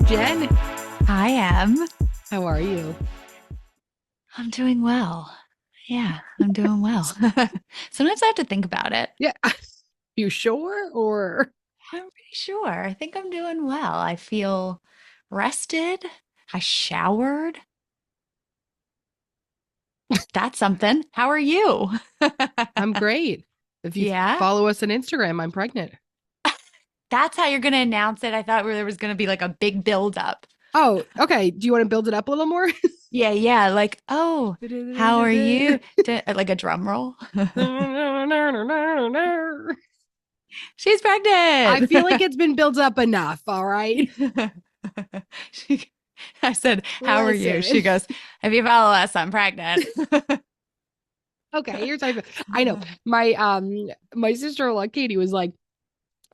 Jen. I am. How are you? I'm doing well. Yeah, I'm doing well. Sometimes I have to think about it. Yeah. You sure? Or I'm pretty sure. I think I'm doing well. I feel rested. I showered. That's something. How are you? I'm great. If you Yeah, follow us on Instagram, I'm pregnant. that's how you're going to announce it. I thought there was going to be like a big build up. Oh, okay. Do you want to build it up a little more? Yeah, yeah. Like, oh, how are you? Like a drum roll. She's I pregnant. feel like it's been built up enough. All right. She, I said, "How are you?" Listen. She goes, "If you follow us, I'm pregnant." Okay, here's how I know. My sister-in-law Katie was like,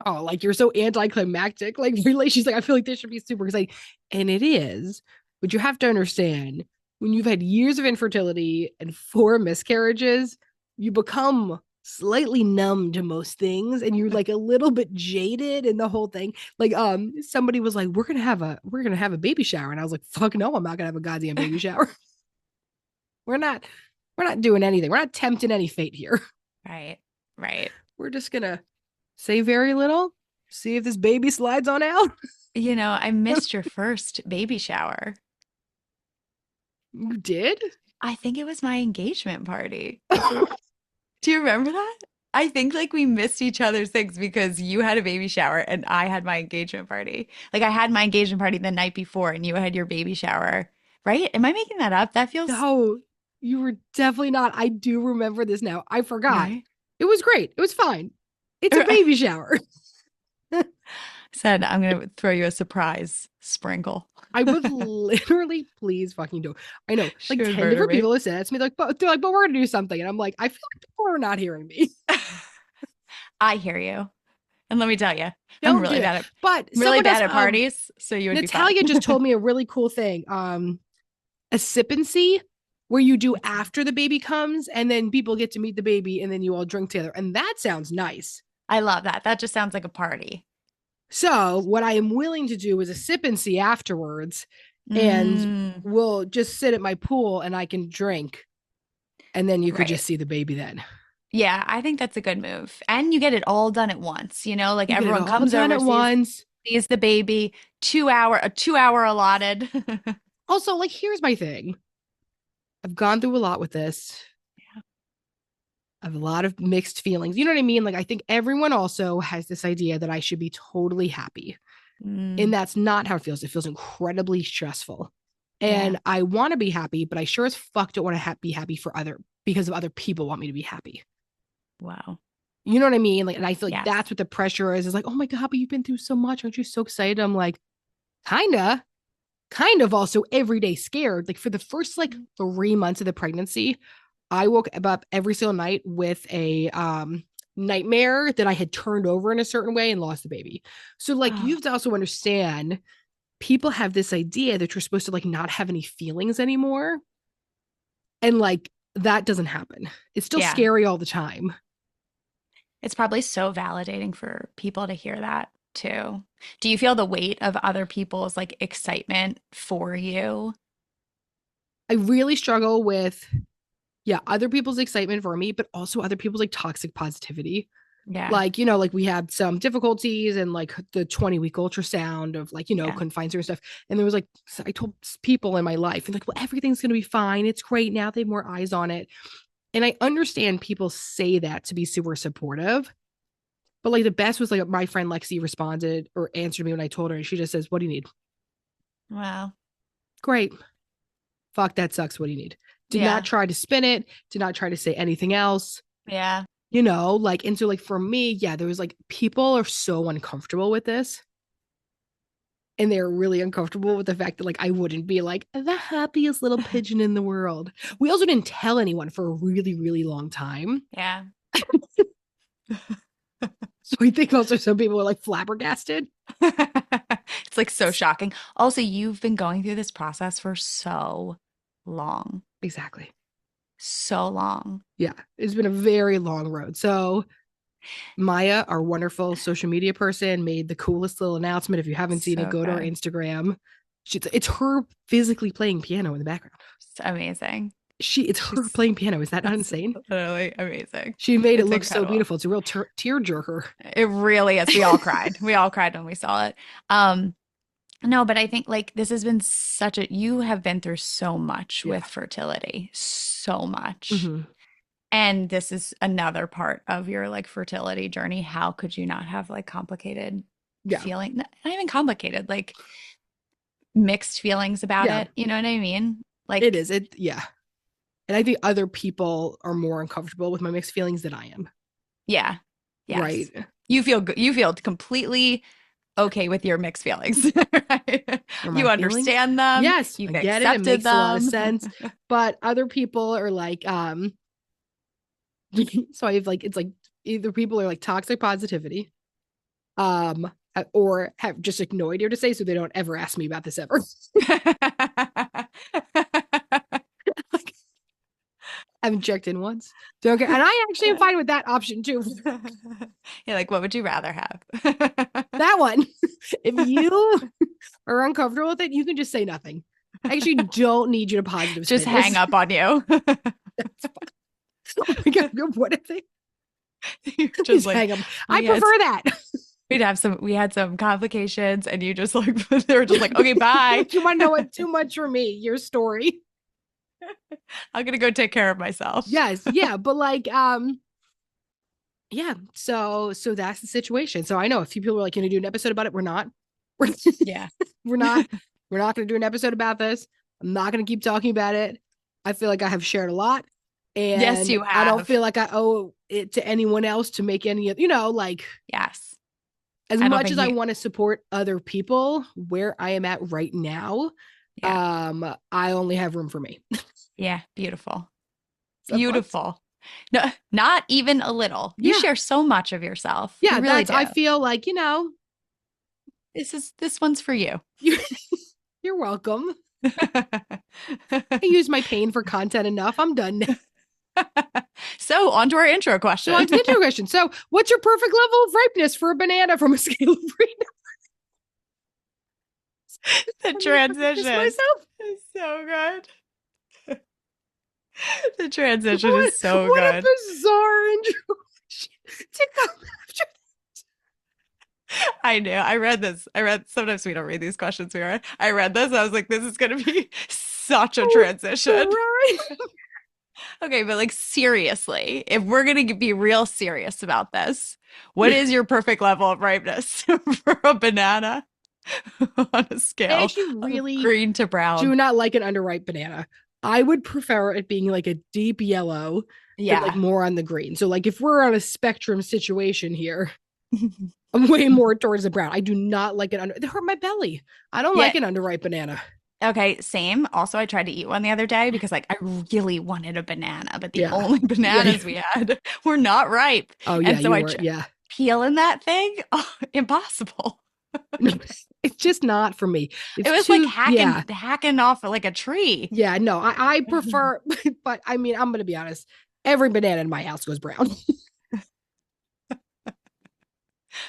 oh, like you're so anticlimactic. Like really, she's like, I feel like this should be super exciting. And it is, but you have to understand when you've had years of infertility and four miscarriages, you become slightly numb to most things and you're like a little bit jaded in the whole thing. Like somebody was like, we're gonna have a baby shower. And I was like, fuck no, I'm not gonna have a goddamn baby shower. we're not we're not doing anything. We're not tempting any fate here. Right, right. We're just gonna say very little, see if this baby slides on out. I missed your first baby shower. You did? I think it was my engagement party. Do you remember that? I think like we missed each other's things because you had a baby shower and I had my engagement party. Like I had my engagement party the night before and you had your baby shower, right? Am I making that up? That feels No, you were definitely not. I do remember this now. I forgot. right. It was great. It was fine. It's a baby shower. Said I'm gonna throw you a surprise sprinkle. I would literally please fucking do it. I know, She like would 10 murder different me. people have said that to me. Like, but they're like, but we're gonna do something. And I'm like, I feel like people are not hearing me. I hear you. And let me tell you, I'm Don't do that. But really someone else, bad at parties, so you would be fine. Natalia just told me a really cool thing. A sip and see where you do after the baby comes and then people get to meet the baby and then you all drink together. And that sounds nice. I love that. That just sounds like a party. So, what I am willing to do is a sip and see afterwards, and Mm, we'll just sit at my pool and I can drink, and then you could right. just see the baby then. Yeah, I think that's a good move. And you get it all done at once, like You get it everyone all comes done over, at sees once. sees the baby, a 2 hour allotted. Also, like, here's my thing. I've gone through a lot with this. I have a lot of mixed feelings. You know what I mean? Like, I think everyone also has this idea that I should be totally happy. And Mm, that's not how it feels. It feels incredibly stressful. yeah. And I want to be happy, but I sure as fuck don't want to be happy for because of other people want me to be happy. Wow. You know what I mean? Like, and I feel like Yes. that's what the pressure is like, oh my God, but you've been through so much. Aren't you so excited? I'm like, kinda, kind of also every day scared. Like for the first like 3 months of the pregnancy, I woke up every single night with a nightmare that I had turned over in a certain way and lost the baby. So like you Oh, have to also understand people have this idea that you're supposed to like not have any feelings anymore. And like that doesn't happen. It's still yeah. scary all the time. It's probably so validating for people to hear that too. Do you feel the weight of other people's like excitement for you? I really struggle with yeah, other people's excitement for me, but also other people's like toxic positivity. Yeah. Like, like we had some difficulties and like the 20-week ultrasound of like, Yeah. couldn't find certain stuff. And there was like, I told people in my life, and like, well, everything's going to be fine. It's great. Now they have more eyes on it. And I understand people say that to be super supportive. But like the best was like my friend Lexi responded or answered me when I told her, and she just says, what do you need? Wow. Great. Fuck, that sucks. What do you need? Did not Yeah. try to spin it, did not try to say anything else. Yeah. Like, and so like for me, yeah, there was like people are so uncomfortable with this. And they're really uncomfortable with the fact that like I wouldn't be like the happiest little pigeon in the world. We also didn't tell anyone for a really, really long time. Yeah. So I think also some people are like flabbergasted. It's like so shocking. Also, you've been going through this process for so long. Exactly. So long. Yeah. It's been a very long road. So Maya, our wonderful social media person, made the coolest little announcement. If you haven't seen it, So go to our good. Instagram. It's her physically playing piano in the background. It's amazing. It's her She's playing piano. Is that not It's insane? literally amazing. She made it It's look so incredible. beautiful. It's a real tear jerker. It really is. We all cried. We all cried when we saw it. No, but I think like this has been such a, you have been through so much with Yeah. fertility, so much. Hmm. And this is another part of your like fertility journey. How could you not have like complicated Yeah. feeling, not even complicated, like mixed feelings about Yeah. it? You know what I mean? It Like, is. Yeah. And I think other people are more uncomfortable with my mixed feelings than I am. yeah, yes. Right. You feel good. You feel completely okay with your mixed feelings, right? Or my You feelings. understand them, Yes, I you've get it. It accepted makes a lot of them. sense. But other people are like, so I have like, it's like either people are like toxic positivity, um, or have just ignored you to say, so they don't ever ask me about this ever. Like, I haven't checked in once. So, okay. And I actually am fine with that option too. You're like, what would you rather have? That one. If you are uncomfortable with it, you can just say nothing. I actually don't need you to positive Just spin hang this. up on you. That's fine. Oh my God. What if they You're just just like, hang up? I we had prefer that. we had some complications and you just like they were just like, okay, bye. You want to know what? Too much for me. Your story. I'm gonna go take care of myself. Yes. Yeah. But like, yeah. So that's the situation. So I know a few people were like, "Can you do an episode about it?" We're not. We're, Yeah. we're not. We're not going to do an episode about this. I'm not going to keep talking about it. I feel like I have shared a lot, Yes, and you I don't have. feel like I owe it to anyone else to make any of like Yes. as I don't much think as I you, want to support other people where I am at right now. yeah. I only have room for me. Yeah. Beautiful. So what? Beautiful. No, not even a little. You Yeah. share so much of yourself. You Yeah. really That's. do. I feel like This one's for you. you. You're welcome. I use my pain for content enough. I'm done. So, on to our intro So on question. to the intro question. So, what's your perfect level of ripeness for a banana from a scale of 3? The I'm gonna introduce transition myself. is so good. The transition is What, so what a good. bizarre intro to come after. I knew. I read this. I read, sometimes we don't read these questions. I read this. I was like, this is going to be such a transition. Right. Okay, but like seriously, if we're going to be real serious about this, what is your perfect level of ripeness for a banana on a I scale actually of really green to brown? do not like an underripe banana. I would prefer it being like a deep yellow than like Yeah. more on the green. So like if we're on a spectrum situation here, I'm way more towards the brown. I do not like it under. They hurt my belly. I don't Yeah. like an underripe banana. Okay, same. Also, I tried to eat one the other day because like I really wanted a banana, but the Yeah. only Yeah. bananas we had were not ripe. Oh yeah, And so you were. Yeah. peeling that thing, oh, impossible. No, it's just not for me. It It's was like too. Yeah. hacking off like a tree. Yeah. No, I prefer. But I mean, I'm gonna be honest. Every banana in my house goes brown.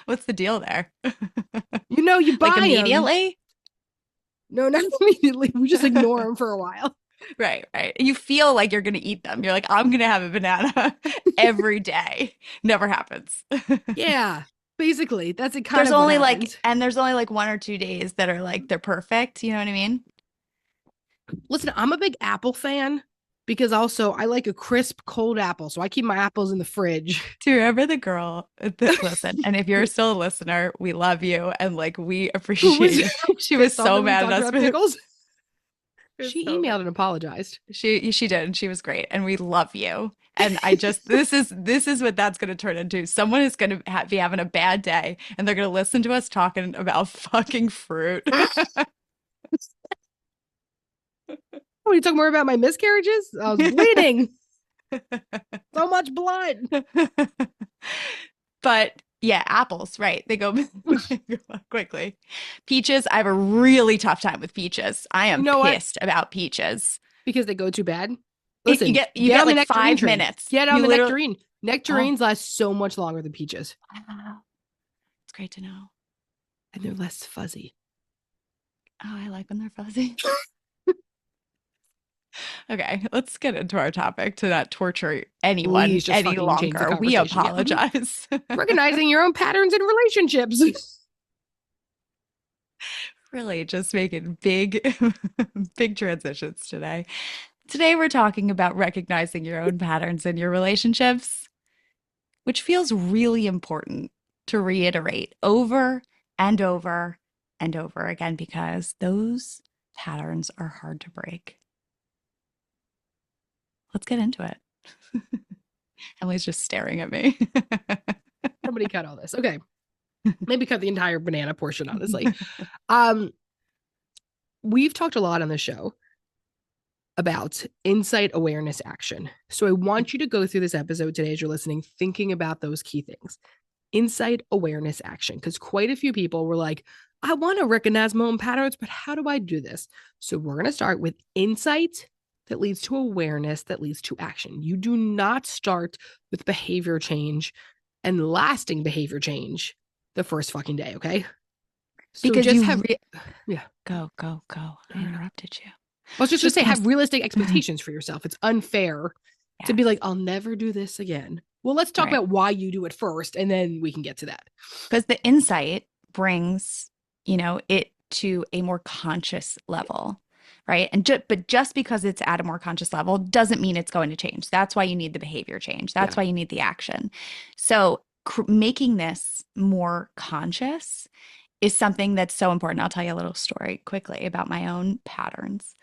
What's the deal there? You Like buy them. immediately? No, not immediately. We just ignore them for a while. Right, right. You feel like you're gonna eat them. You're like, I'm gonna have a banana every day. Never happens. Yeah. Basically, that's kind of what happens. There's only like 1 or 2 days that are like they're perfect. You know what I mean? Listen, I'm a big apple fan because also I like a crisp cold apple. So I keep my apples in the fridge. Do you remember the girl that listen? And if you're still a listener, we love you and like we Who was appreciate it. She was so that we mad at talked us. about pickles? She So emailed and apologized. she did, and she was great, and we love you. And I just this is what that's going to turn into. Someone is going to be having a bad day, and they're going to listen to us talking about fucking fruit. What are you talking more about my miscarriages? I was bleeding. So much blood. But yeah, apples, right? They go quickly. Peaches, I have a really tough time with peaches. I You am know what? pissed about peaches. Because they go too bad. You Listen, get get on the like nectarine five train. minutes. Get on You the literally nectarine. Oh, Nectarines last so much longer than peaches, wow. It's great to know. and they're less fuzzy. Oh, I like when they're fuzzy. Okay, let's get into our topic to not torture anyone Please just any fucking change the longer. We conversation. Yeah. apologize. Recognizing your own patterns in relationships. Really just making big, big transitions today. Today, we're talking about recognizing your own patterns in your relationships, which feels really important to reiterate over and over and over again because those patterns are hard to break. Let's get into it. Emily's just staring at me. Somebody cut all this. Okay. Maybe cut the entire banana portion, honestly. Um, we've talked a lot on the show about insight, awareness, action. So I want you to go through this episode today as you're listening, thinking about those key things. Insight, awareness, action. Because quite a few people were like, I want to recognize my own patterns, but how do I do this? So we're going to start with insight that leads to awareness that leads to action. You do not start with behavior change and lasting behavior change the first fucking day, okay? So Because just you have, yeah. go. I interrupted you. I was just going to Just say, gonna have realistic expectations for yourself. It's unfair to be like, yes. I'll never do this again. Well, let's talk Right. about why you do it first, and then we can get to that. Because the insight brings, it to a more conscious level, right? But just because it's at a more conscious level doesn't mean it's going to change. That's why you need the behavior change. That's Yeah. why you need the action. So making this more conscious is something that's so important. I'll tell you a little story quickly about my own patterns.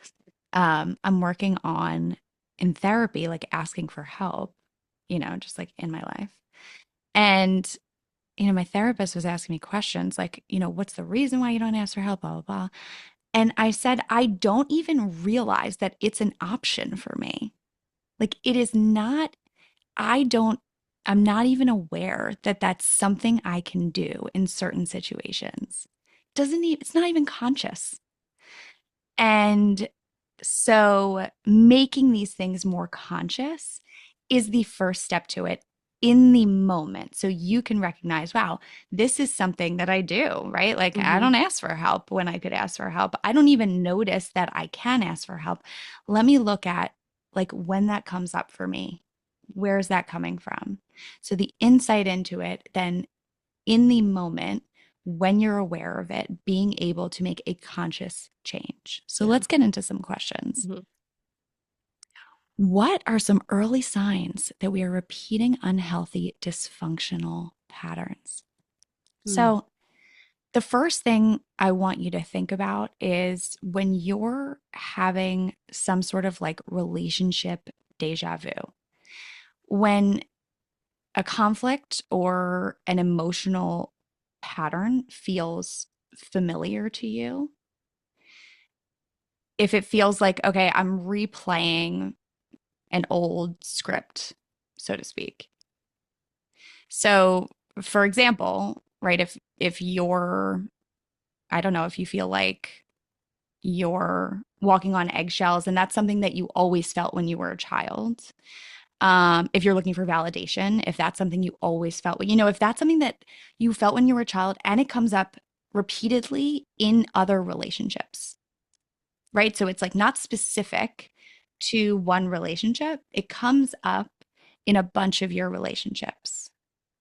I'm working on in therapy, like asking for help, just like in my life. And my therapist was asking me questions like, what's the reason why you don't ask for help, blah, blah, blah. And I said, I don't even realize that it's an option for me. Like, it is not, I don't, I'm not even aware that that's something I can do in certain situations. Doesn't even, it's not even conscious. And so making these things more conscious is the first step to it in the moment. So you can recognize, wow, this is something that I do, right? Like I Mm-hmm. don't ask for help when I could ask for help. I don't even notice that I can ask for help. Let me look at like when that comes up for me. Where is that coming from? So the insight into it then in the moment when you're aware of it, being able to make a conscious change. So Yeah. let's get into some questions. Mm-hmm. What are some early signs that we are repeating unhealthy, dysfunctional patterns? Mm. So, the first thing I want you to think about is when you're having some sort of like relationship deja vu, when a conflict or an emotional pattern feels familiar to you, if it feels like, okay, I'm replaying an old script, so to speak. So, for example, right, if you're, I don't know, if you feel like you're walking on eggshells and that's something that you always felt when you were a child. If you're looking for validation, if that's something you always felt, if that's something that you felt when you were a child and it comes up repeatedly in other relationships, right? So it's like not specific to one relationship, it comes up in a bunch of your relationships.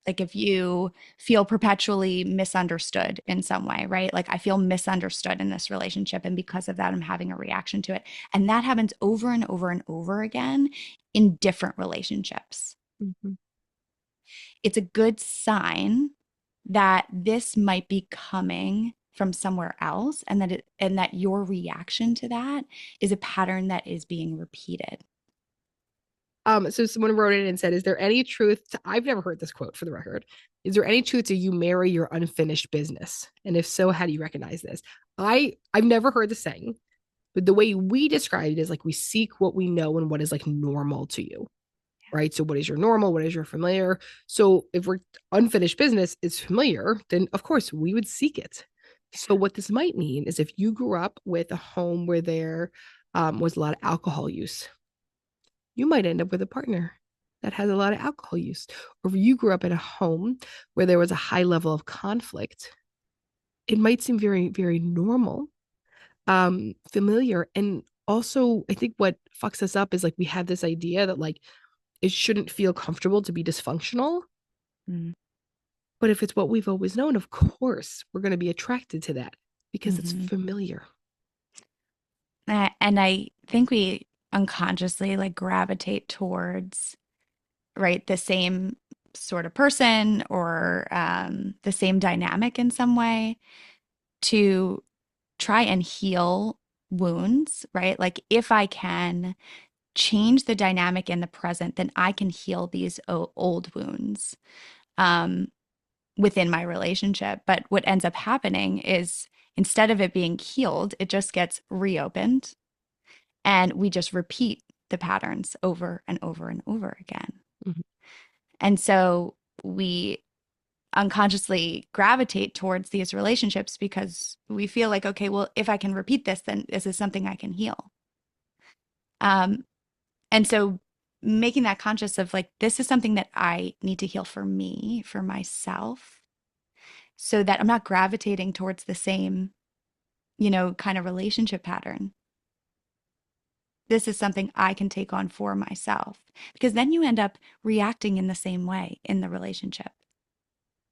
Like if you feel perpetually misunderstood in some way, right? Like I feel misunderstood in this relationship. And because of that, I'm having a reaction to it. And that happens over and over and over again in different relationships. Mm-hmm. It's a good sign that this might be coming from somewhere else and that your reaction to that is a pattern that is being repeated. So someone wrote in and said, is there any truth to, I've never heard this quote for the record. Is there any truth to you marry your unfinished business? And if so, how do you recognize this? I've never heard the saying, but the way we describe it is like we seek what we know and what is like normal to you. Right. So what is your normal? What is your familiar? So if we're unfinished business is familiar, then of course we would seek it. So what this might mean is if you grew up with a home where there was a lot of alcohol use, you might end up with a partner that has a lot of alcohol use, or if you grew up in a home where there was a high level of conflict, it might seem very, very normal, familiar. And also, I think what fucks us up is like we have this idea that like it shouldn't feel comfortable to be dysfunctional. Mm-hmm. But if it's what we've always known, of course, we're going to be attracted to that because it's Mm-hmm. familiar. And I think we unconsciously like gravitate towards, right, the same sort of person or the same dynamic in some way to try and heal wounds, right? Like if I can change the dynamic in the present, then I can heal these old wounds um, within my relationship. But what ends up happening is instead of it being healed, it just gets reopened and we just repeat the patterns over and over and over again. Mhm. And so we unconsciously gravitate towards these relationships because we feel like, okay, well, if I can repeat this, then this is something I can heal. Um, and so making that conscious of like, this is something that I need to heal for me, for myself, so that I'm not gravitating towards the same, kind of relationship pattern. This is something I can take on for myself because then you end up reacting in the same way in the relationship,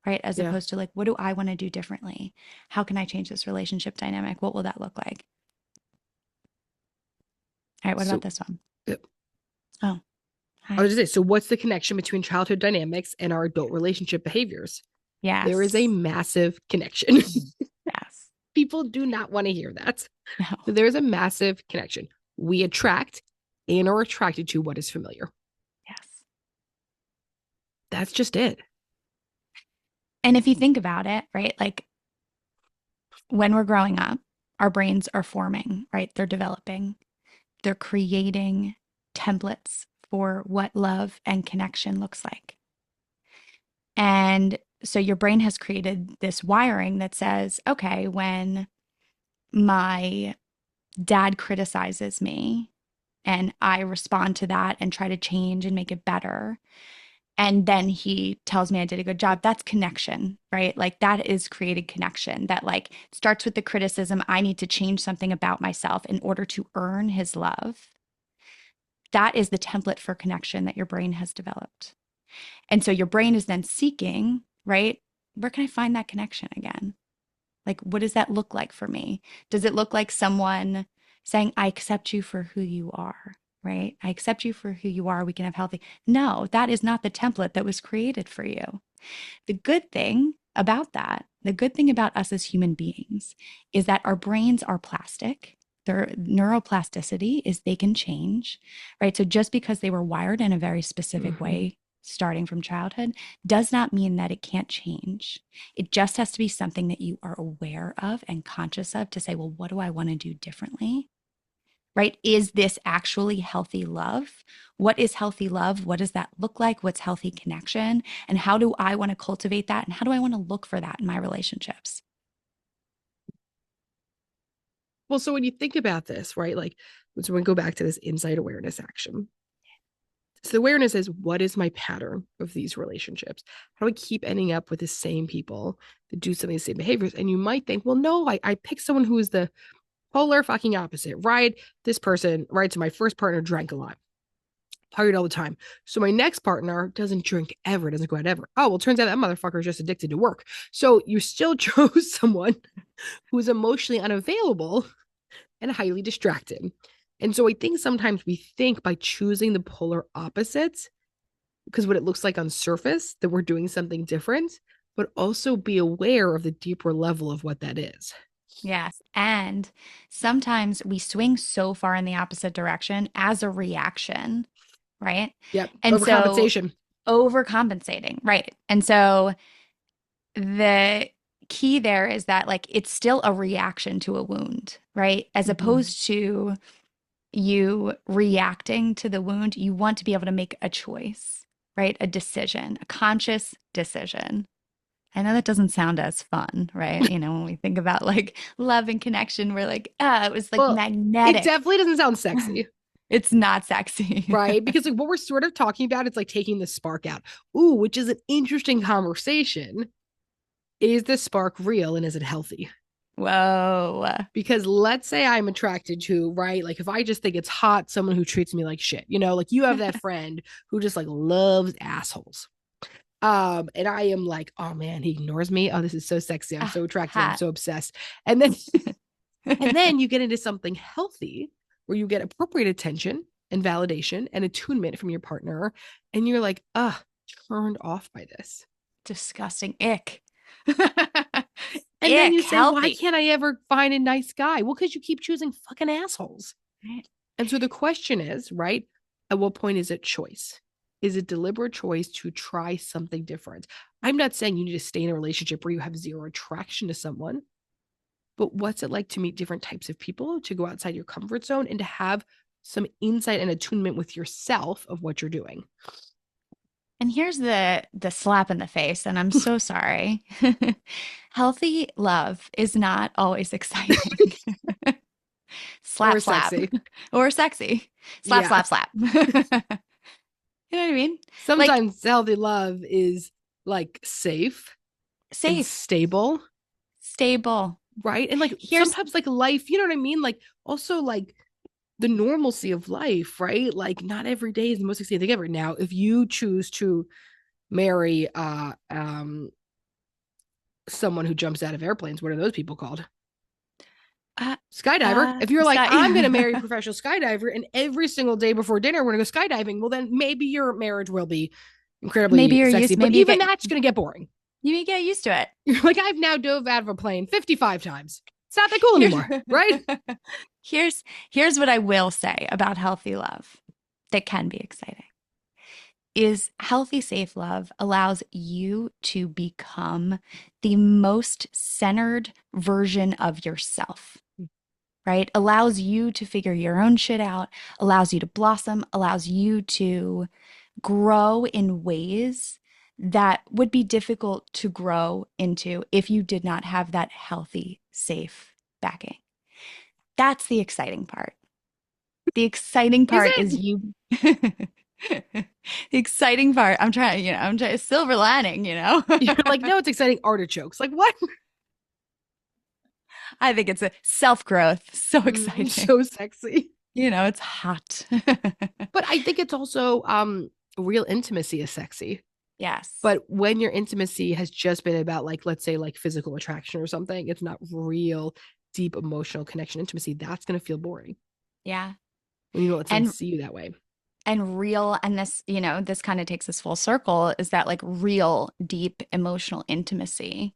right? As Yeah. opposed to like, what do I want to do differently? How can I change this relationship dynamic? What will that look like? All right, what about So, this one? uh, Oh, I hi. was just say, so what's the connection between childhood dynamics and our adult relationship behaviors? There is a Yes. massive connection. Yes. People do not want to hear that. No. But there is a massive connection. We attract and are attracted to what is familiar. Yes. That's just it. And if you think about it, right, like when we're growing up, our brains are forming, right? They're developing, they're creating templates for what love and connection looks like. And so your brain has created this wiring that says, okay, when my dad criticizes me and I respond to that and try to change and make it better, and then he tells me I did a good job, that's connection, right? Like that is created connection that like starts with the criticism. I need to change something about myself in order to earn his love. That is the template for connection that your brain has developed. And so your brain is then seeking, right? Where can I find that connection again? Like, what does that look like for me? Does it look like someone saying, I accept you for who you are, right? I accept you for who you are. We can have healthy. No, that is not the template that was created for you. The good thing about that, the good thing about us as human beings is that our brains are plastic. Their neuroplasticity is they can change, right? So just because they were wired in a very specific Mhm. way starting from childhood does not mean that it can't change. It just has to be something that you are aware of and conscious of to say, well, what do I want to do differently? Right? Is this actually healthy love? What is healthy love? What does that look like? What's healthy connection? And how do I want to cultivate that? And how do I want to look for that in my relationships? Well, so when you think about this, right, like, so when we go back to this insight awareness action, so the awareness is what is my pattern of these relationships? How do I keep ending up with the same people that do some of the same behaviors? And you might think, well, no, I picked someone who is the polar fucking opposite, right? This person, right? So my first partner drank a lot, partied all the time. So my next partner doesn't drink ever, doesn't go out ever. Oh, well, turns out that motherfucker is just addicted to work. So you still chose someone who is emotionally unavailable and highly distracted. And so I think sometimes we think by choosing the polar opposites, because what it looks like on surface, that we're doing something different, but also be aware of the deeper level of what that is. Yes. And sometimes we swing so far in the opposite direction as a reaction, right? Yep. And so Overcompensation. overcompensating, right? And so the key there is that like it's still a reaction to a wound, right? As Mm-hmm. opposed to you reacting to the wound, you want to be able to make a choice, right? A decision, a conscious decision. I know that doesn't sound as fun, right? When we think about like love and connection, we're like, ah, it was like Well, it magnetic. definitely doesn't sound sexy. It's not sexy. right? Because like what we're sort of talking about, it's like taking the spark out. Ooh, which is an interesting conversation. Is the spark real and is it healthy? Whoa. Because let's say I'm attracted to, right? Like if I just think it's hot, someone who treats me like shit, you know, like you have that friend who just like loves assholes. And I am like, oh man, he ignores me. Oh, this is so sexy. I'm so attracted. I'm Hot. so obsessed. And then and then you get into something healthy where you get appropriate attention and validation and attunement from your partner. And you're like, turned off by this. Disgusting. Ick. And then Ick. you say, why Healthy. can't I ever find a nice guy? Well, because you keep choosing fucking assholes. Right. And so the question is, right? At what point is it choice? Is it deliberate choice to try something different? I'm not saying you need to stay in a relationship where you have zero attraction to someone, but what's it like to meet different types of people, to go outside your comfort zone and to have some insight and attunement with yourself of what you're doing? And here's the slap in the face, and I'm so sorry. Healthy love is not always exciting. Or Slap, slap, sexy. or sexy. Slap, Yeah. slap, slap. You know what I mean? Like Sometimes healthy love is like safe and safe, stable, stable. right? And like Here's sometimes like life, you know what I mean? Like also like the normalcy of life, right? Like not every day is the most exciting thing ever. Now, if you choose to marry someone who jumps out of airplanes, what are those people called? Skydiver. If you're like, I'm going to marry a Sky. professional skydiver and every single day before dinner we're going to go skydiving, well then maybe your marriage will be Maybe incredibly you're sexy, used, but maybe you even get that's going to get boring. you get used to it. You're like, I've now dove out of a plane 55 times. It's not that cool Here's, anymore, right? here's what I will say about healthy love that can be exciting is healthy, safe love allows you to become the most centered version of yourself, right? Allows you to figure your own shit out, allows you to blossom, allows you to grow in ways that would be difficult to grow into if you did not have that healthy, safe backing. That's the exciting part. The exciting Is part is it? you. The exciting part, I'm trying silver lining, You're like, no, it's exciting artichokes. Like, what? I think it's a self-growth. So exciting. So sexy. It's hot. But I think it's also real intimacy is sexy. Yes. But when your intimacy has just been about like, let's say like physical attraction or something, it's not real deep emotional connection intimacy. That's going to feel boring Yeah. when you don't let someone And see you that way. real, and this kind of takes us full circle, is that like real deep emotional intimacy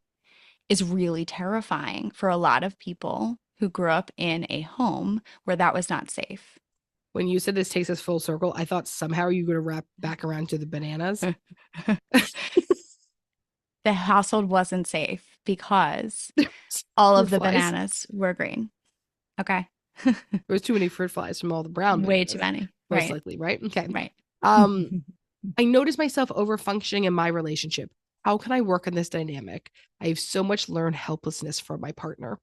is really terrifying for a lot of people who grew up in a home where that was not safe. When you said this takes us full circle, I thought somehow you were going to wrap back around to the bananas. The household wasn't safe because all Fruit of the flies. bananas were green. Okay. There was too many fruit flies from all the brown Way too bananas, many. most Right. likely, right? Okay. Right. Um, I notice myself over functioning in my relationship. How can I work on this dynamic? I have so much learned helplessness from my partner.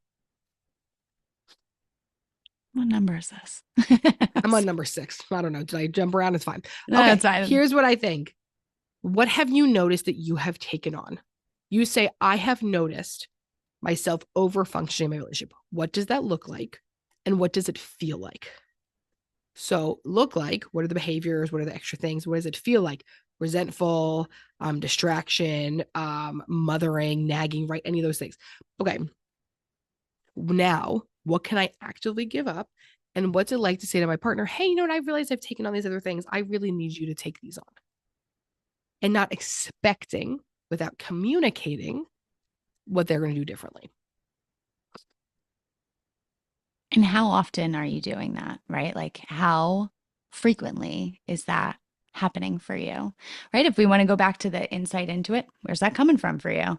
What number is this? I'm on number 6. I don't know. Did I jump around? It's fine. No, Okay. it's fine. Here's what I think. What have you noticed that you have taken on? You say, I have noticed myself over functioning in my relationship. What does that look like? And what does it feel like? So, look like, what are the behaviors? What are the extra things? What does it feel like? Resentful, distraction, mothering, nagging, right? Any of those things. Okay. Now, what can I actively give up? And what's it like to say to my partner, hey, you know what? I realized I've taken on these other things. I really need you to take these on. And not expecting without communicating what they're going to do differently. And how often are you doing that, right? Like, how frequently is that happening for you, right? If we want to go back to the insight into it, where's that coming from for you?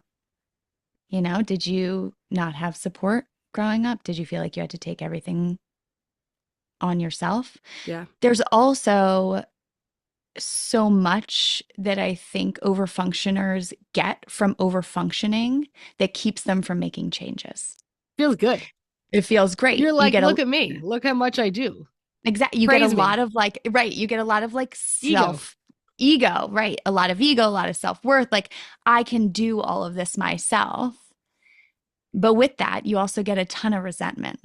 Did you not have support growing up? Did you feel like you had to take everything on yourself? Yeah. There's also so much that I think overfunctioners get from overfunctioning that keeps them from making changes. Feels good. It feels great. You're You like, get look at me. Look how much I do. Exactly. You get a Praise lot me. of like, right. You get a lot of like Ego. self ego, right? A lot of ego, a lot of self worth. Like, I can do all of this myself. But with that, you also get a ton of resentment.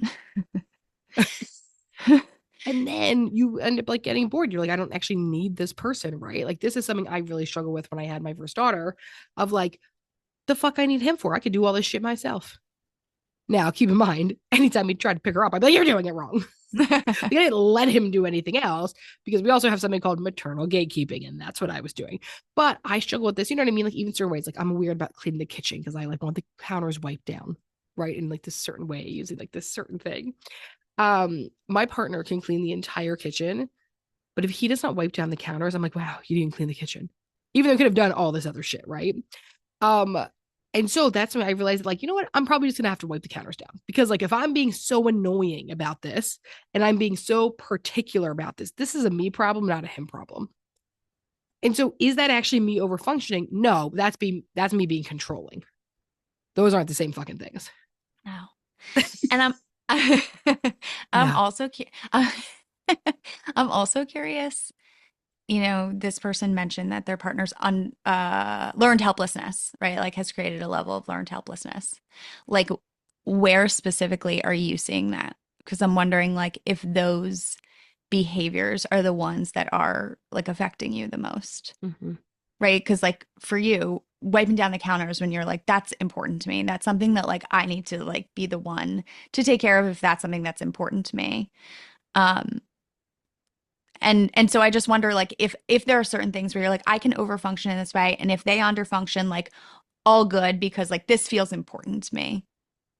And then you end up like getting bored. You're like, I don't actually need this person, right? Like, this is something I really struggle with when I had my first daughter of like, the fuck I need him for? I could do all this shit myself. Now, keep in mind, anytime he tried to pick her up, I'd be like, you're doing it wrong. I didn't let him do anything else because we also have something called maternal gatekeeping, and that's what I was doing. But I struggle with this, you know what I mean? Like, even certain ways, like I'm weird about cleaning the kitchen because I like want the counters wiped down, right? In like this certain way, using like this certain thing. My partner can clean the entire kitchen, but if he does not wipe down the counters, I'm like, wow, you didn't clean the kitchen. Even though I could have done all this other shit, right? Um, and so that's when I realized, like, you know what? I'm probably just gonna have to wipe the counters down because, like, if I'm being so annoying about this and I'm being so particular about this, this is a me problem, not a him problem. And so, is that actually me over functioning? No, that's me being controlling. Those aren't the same fucking things. No. And I'm Yeah. also I'm also curious. You know, this person mentioned that their partner's learned helplessness, right? Like has created a level of learned helplessness. Like, where specifically are you seeing that? Because I'm wondering, like, if those behaviors are the ones that are like affecting you the most, Mm-hmm. right? Because, like, for you, wiping down the counters when you're like, that's important to me. That's something that, like, I need to, like, be the one to take care of if that's something that's important to me. Um, and so I just wonder, like, if there are certain things where you're like, I can overfunction in this way, and if they underfunction, like, all good because like this feels important to me,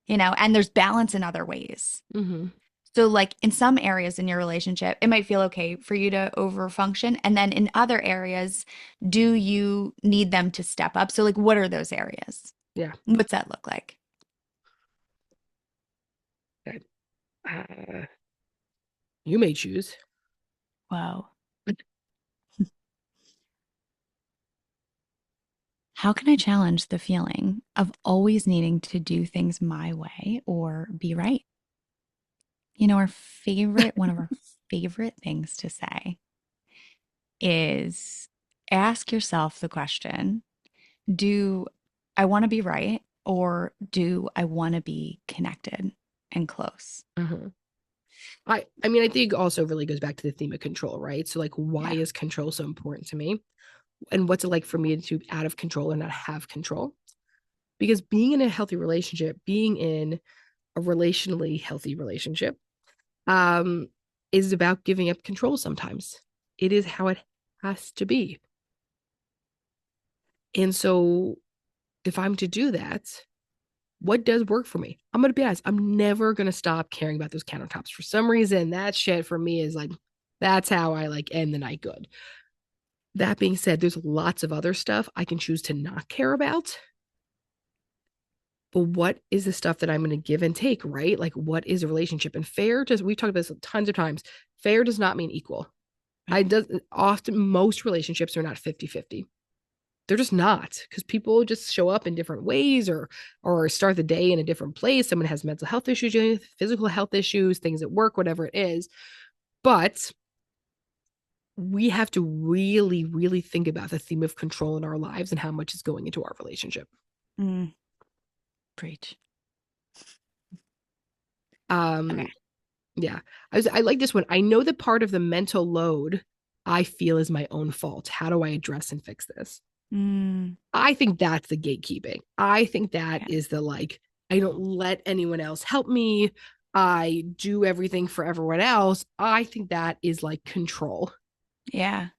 you know, and there's balance in other ways. Mm-hmm. So like in some areas in your relationship, it might feel okay for you to overfunction, and then in other areas, do you need them to step up? So like, what are those areas? Yeah. What's that look like? Uh, you may choose. Whoa. How can I challenge the feeling of always needing to do things my way or be right? You know, one of our favorite things to say is ask yourself the question, do I want to be right or do I want to be connected and close? Uh-huh. I mean, I think also really goes back to the theme of control, right? So like, why Yeah. is control so important to me? And what's it like for me to be out of control or not have control? Because being in a healthy relationship, being in a relationally healthy relationship, um, is about giving up control sometimes. It is how it has to be. And so if I'm to do that, what does work for me? I'm gonna be honest, I'm never gonna stop caring about those countertops. For some reason, that shit for me is like that's how I like end the night good. That being said, there's lots of other stuff I can choose to not care about. But what is the stuff that I'm going to give and take, right? Like, what is a relationship? And fair does, we've talked about this tons of times. Fair does not mean equal. I Right. does often most relationships are not 50-50. They're just not because people just show up in different ways or start the day in a different place. Someone has mental health issues, physical health issues, things at work, whatever it is. But we have to really, really think about the theme of control in our lives and how much is going into our relationship. Mm, preach. Okay. Um, yeah, I like this one. I know that part of the mental load I feel is my own fault. How do I address and fix this? Mm, I think that's the gatekeeping. I think that yeah. is the like, I don't let anyone else help me. I do everything for everyone else. I think that is like control, Yeah.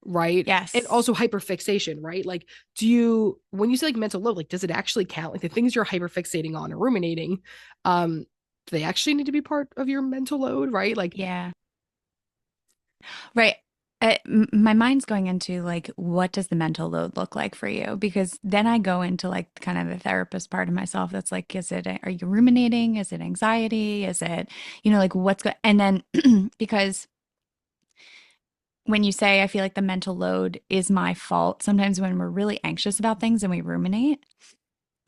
right? And Yes. also hyperfixation, right? Like, do you, when you say like mental load, like, does it actually count? Like the things you're hyperfixating on or ruminating, do they actually need to be part of your mental load, right? Like, Yeah. Right. My mind's going into like, what does the mental load look like for you? Because then I go into like kind of the therapist part of myself that's like, are you ruminating? Is it anxiety? Is it, you know, like what's going, and then because when you say, I feel like the mental load is my fault, sometimes when we're really anxious about things and we ruminate,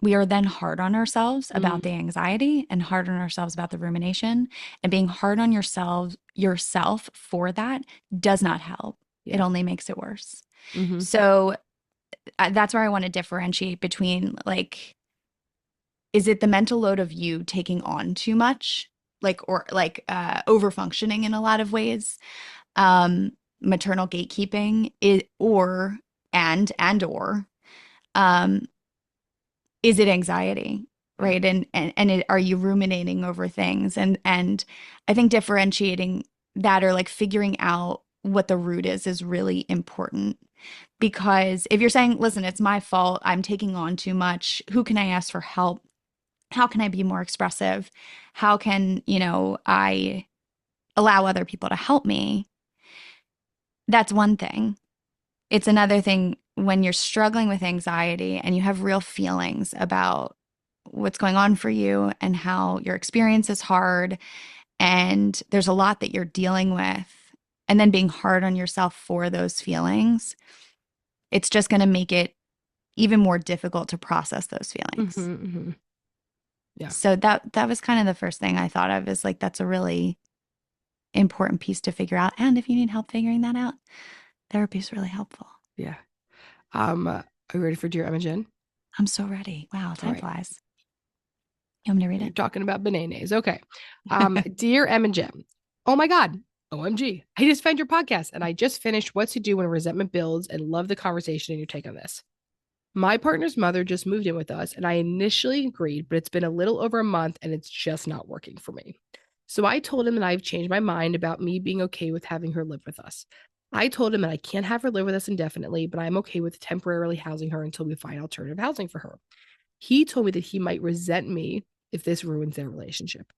we are then hard on ourselves about the mm, anxiety and hard on ourselves about the rumination, and being hard on yourselves yourself for that does not help. It Yeah. only makes it worse. Mm-hmm. So that's where I want to differentiate between like, is it the mental load of you taking on too much, like, or like over functioning in a lot of ways, maternal gatekeeping, or or um, is it anxiety, Yeah. right? Are you ruminating over things? And I think differentiating that, or like figuring out what the root is really important. Because if you're saying, listen, it's my fault, I'm taking on too much, who can I ask for help? How can I be more expressive? How can, I allow other people to help me? That's one thing. It's another thing when you're struggling with anxiety and you have real feelings about what's going on for you and how your experience is hard and there's a lot that you're dealing with, and then being hard on yourself for those feelings, it's just going to make it even more difficult to process those Mm-hmm, feelings. mm-hmm. Yeah. So that was kind of the first thing I thought of, is like that's a really important piece to figure out. And if you need help figuring that out, therapy is really helpful. Yeah. Are you ready for Dear Imogen? I'm so ready. Wow, All time right. flies. You want me to read You're it? talking about bananas. Okay. Dear Imogen, oh my God. OMG. I just found your podcast and I just finished What to Do When Resentment Builds and love the conversation and your take on this. My partner's mother just moved in with us, and I initially agreed, but it's been a little over a month and it's just not working for me. So I told him that I've changed my mind about me being okay with having her live with us. I told him that I can't have her live with us indefinitely, but I'm okay with temporarily housing her until we find alternative housing for her. He told me that he might resent me if this ruins their relationship.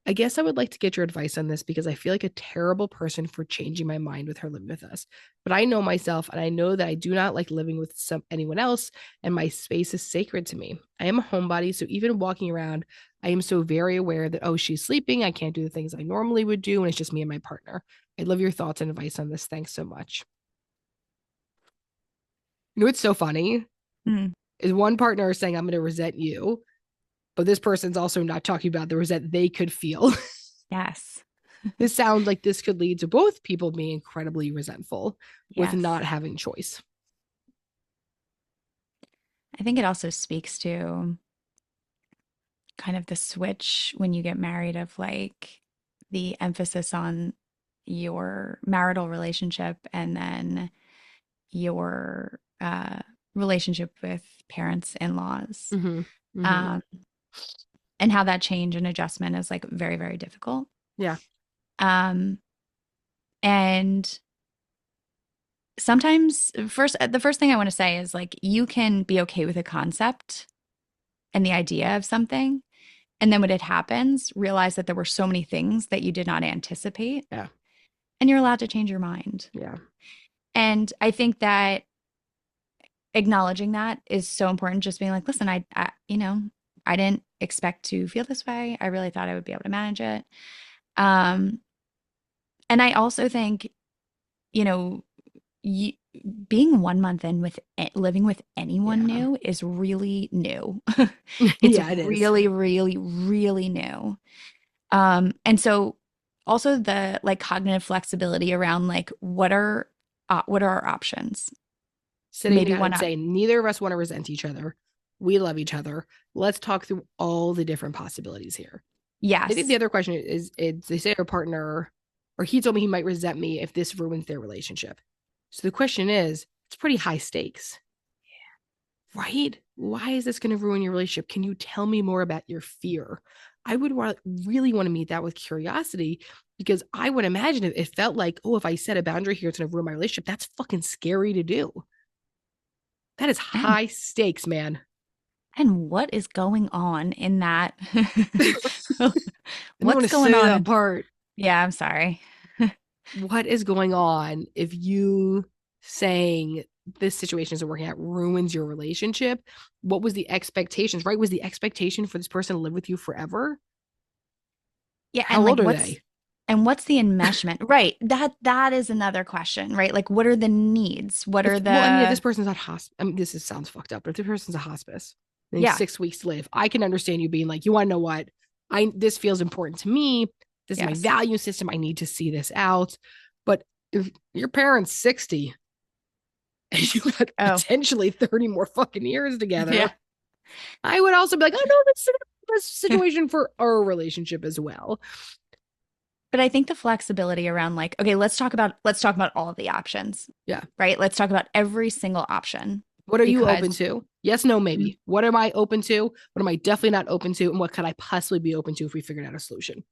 I guess I would like to get your advice on this because I feel like a terrible person for changing my mind with her living with us. But I know myself and I know that I do not like living with anyone else, and my space is sacred to me. I am a homebody, so even walking around, I am so very aware that, oh, she's sleeping. I can't do the things I normally would do, and it's just me and my partner. I'd love your thoughts and advice on this. Thanks so much. You know what's so funny Mm, is one partner is saying, I'm going to resent you, but this person's also not talking about the resent they could feel. yes. This sounds like this could lead to both people being incredibly resentful with Yes. not having choice. I think it also speaks to kind of the switch when you get married, of like the emphasis on your marital relationship and then your relationship with parents, in-laws, Mm-hmm. Mm-hmm. um, and how that change and adjustment is like very, very difficult. Yeah. Um, and sometimes the first thing I want to say is like, you can be okay with a concept and the idea of something, and then when it happens, realize that there were so many things that you did not anticipate, Yeah. and you're allowed to change your mind. Yeah. And I think that acknowledging that is so important. Just being like, listen, I didn't expect to feel this way. I really thought I would be able to manage it. Um, and I also think, you know, you, being 1 month in with living with anyone Yeah. new is really new. It's Yeah, it is. really, really, really new. And so also the like cognitive flexibility around like what are our options? Sitting Maybe down one and up. saying, neither of us want to resent each other. We love each other. Let's talk through all the different possibilities here. I think the Yes. other question is they say our partner, or he told me he might resent me if this ruins their relationship. So the question is, it's pretty high stakes, right? Why is this going to ruin your relationship? Can you tell me more about your fear? I would really want to meet that with curiosity, because I would imagine it felt like, oh, if I set a boundary here, it's going to ruin my relationship. That's fucking scary to do. That is And high stakes, man. what is going on in that? I don't want What's to going say on that in, part. yeah, I'm sorry. What is going on if you saying this situation isn't working out ruins your relationship? What was the expectations, right? Was the expectation for this person to live with you forever? Yeah, and How like old are they? what's the enmeshment? Right. That is another question, right? Like what are the needs? What are Well, I mean, if the this person's at hospice, I mean, sounds fucked up, but if the person's a hospice, they have yeah. 6 weeks to live, I can understand you being like, you want to know what? This feels important to me. This is my Yes. value system. I need to see this out. But if your parent's 60 and you had Oh, potentially 30 more fucking years yeah. together, I would also be like, oh no, that's a situation for our relationship as well. But I think the flexibility around like, okay, let's talk about all of the options, Yeah. right? Let's talk about every single option What are you because open to? Yes, no, maybe. What am I open to? What am I definitely not open to? And what could I possibly be open to if we figured out a solution?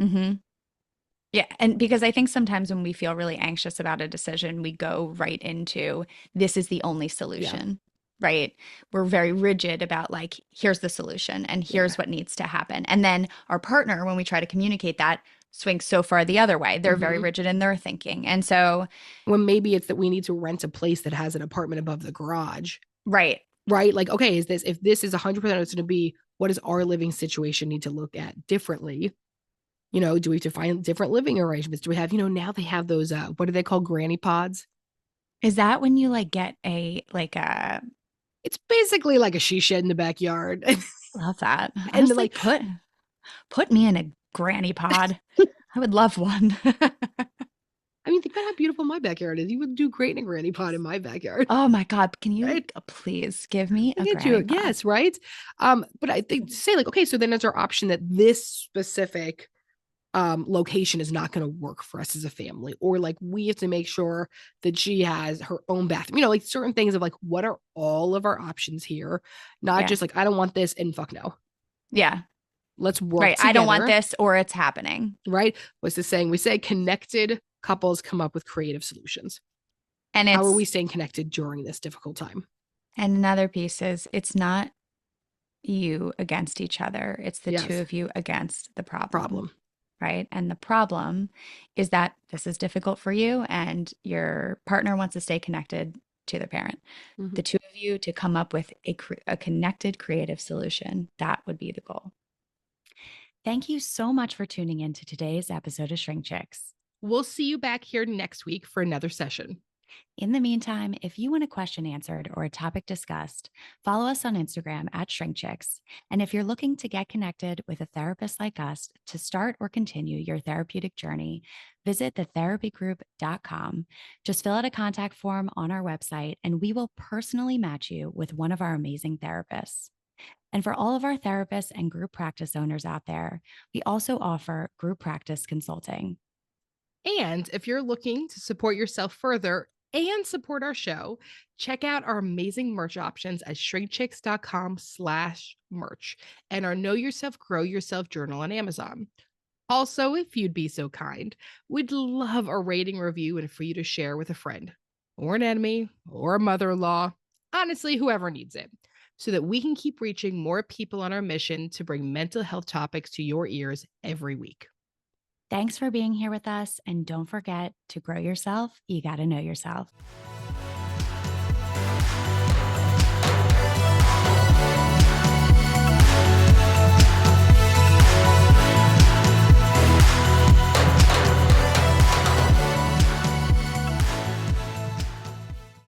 mm-hmm. Yeah, and because I think sometimes when we feel really anxious about a decision, we go right into this is the only Yeah. solution, right? We're very rigid about like, here's the solution and Yeah. here's what needs to happen. And then our partner, when we try to communicate that, swings so far the other way. They're very Mm-hmm. rigid in their thinking. And so, When maybe it's that we need to rent a place that has an apartment above the garage, right, right? Like, okay, if this is 100% it's going to be, what does our living situation need to look at differently? Do we have to find different living arrangements? Do we have, now they have those, what do they call granny pods? is that when you like get a like a It's basically like a she shed in the backyard. love that. And Honestly, like, put me in a granny pod. I would love one. I mean, think about how beautiful my backyard is. You would do great in a granny pod in my backyard, Oh my God, can you right? please give me I a get you. granny pod? Yes, right. But I think to say like, okay, so then there's our option that this specific location is not going to work for us as a family, or like we have to make sure that she has her own bathroom, like certain things of like, what are all of our options here? Not Yeah. just like, I don't want this and fuck no. Yeah. Let's work Right. I don't want together, this or it's happening. right? What's the saying? We say connected couples come up with creative solutions. And How are we it's, staying connected during this difficult time? and another piece is it's not you against each other. It's the two Yes. of you against the problem. Problem. Right. And the problem is that this is difficult for you and your partner wants to stay connected to the parent. Mm-hmm. The two of you to come up with a connected creative solution. That would be the goal. Thank you so much for tuning in to today's episode of Shrink Chicks. We'll see you back here next week for another session. In the meantime, if you want a question answered or a topic discussed, follow us on Instagram at ShrinkChicks. And if you're looking to get connected with a therapist like us to start or continue your therapeutic journey, visit thetherapygroup.com. Just fill out a contact form on our website, and we will personally match you with one of our amazing therapists. And for all of our therapists and group practice owners out there, we also offer group practice consulting. And if you're looking to support yourself further and support our show, check out our amazing merch options at shrinkchicks.com/merch and our Know Yourself, Grow Yourself journal on Amazon. Also, if you'd be so kind, we'd love a rating review and for you to share with a friend or an enemy or a mother-in-law, honestly, whoever needs it, so that we can keep reaching more people on our mission to bring mental health topics to your ears every week. Thanks for being here with us. And don't forget to grow yourself. You got to know yourself.